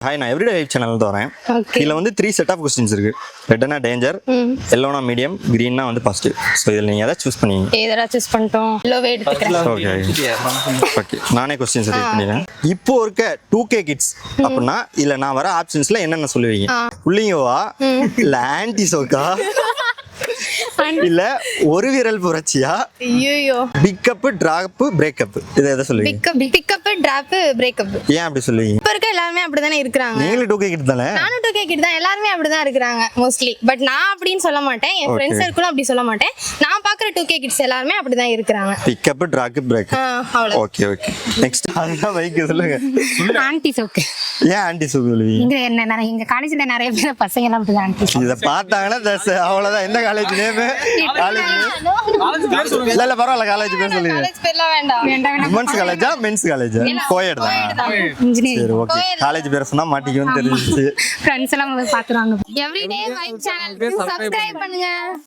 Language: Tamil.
ஹாய், நான் எவ்ரிடே லைஃப் சேனல் வரேன். இதில் வந்து 3 செட் ஆஃப் கொஸ்டின்ஸ் இருக்கு. ரெட்னா டேஞ்சர், எல்லோனா மீடியம், கிரீன்னா வந்து பாசிட்டிவ். ஸோ இதில் நீங்கள் எதாவது சூஸ் பண்ணீங்க. எதனா சூஸ் பண்ணிட்டோம். எல்லோவே எடுத்துக்கிறேன். ஓகே, நானே கொஸ்டின்ஸ் ரெடி பண்ணிடுறேன். இப்போ இருக்க 2K கிட்ஸ் அப்படின்னா இல்லை நான் வர ஆப்ஷன்ஸ்ல என்னென்ன சொல்லுவீங்க? புள்ளிங்கவா, இல்லை ஆன்டி சோக்கா, இல்ல ஒரு விரல் புரட்சியா, ஐயோ பிக்கப் டிராப் பிரேக்கப், இதை எதை சொல்லுவீங்க? Pickup drop breakup. ஏன் அப்படி சொல்லுவீங்க? இப்ப இருக்க எல்லாருமே அப்படிதானே இருக்காங்க. நீங்களும் 2K கிட் தானே? நானும் 2K கிட் தான். எல்லாருமே அப்படிதான் இருக்காங்க மோஸ்ட்லி. பட் நான் அப்படின்னு சொல்ல மாட்டேன், என் ஃப்ரெண்ட்ஸ் சர்க்கிளும் அப்படி சொல்ல மாட்டேன். நான் பாக்குற 2K கிட்ஸ் எல்லாருமே அப்படிதான் இருக்காங்க. Pickup drop breakup. அவ்வளவு. ஓகே. நெக்ஸ்ட் அதான் வைக்க சொல்லுங்க. ஆன்டி சோக்கு. ஏன் ஆன்டி சோக்கு சொல்லுவீங்க? இங்க என்ன எங்க காலேஜ்ல நிறைய பேர் பசங்க எல்லாம் அப்படிதான் ஆன்டி சோக்கு. இத பார்த்தாங்கன்னா அவ்வளவுதான். எந்த காலேஜ் நேம்? காலேஜ் இல்ல பரவாயில்ல, காலேஜ் பேர் சொல்லுங்க. காலேஜ் பேர்லாம் வேண்டாம். உமன்ஸ் காலேஜா மென்ஸ் காலேஜா? கோயட் தான். இன்ஜினியரிங். சரி, ஓகே. காலேஜ் பேர் சொன்னா மாட்டிக்கும்னு தெரிஞ்சிச்சு. ஃப்ரெண்ட்ஸ் எல்லாம் பாத்துறாங்க. எவ்ரிடே வைப் சேனலுக்கு சப்ஸ்கிரைப் பண்ணுங்க.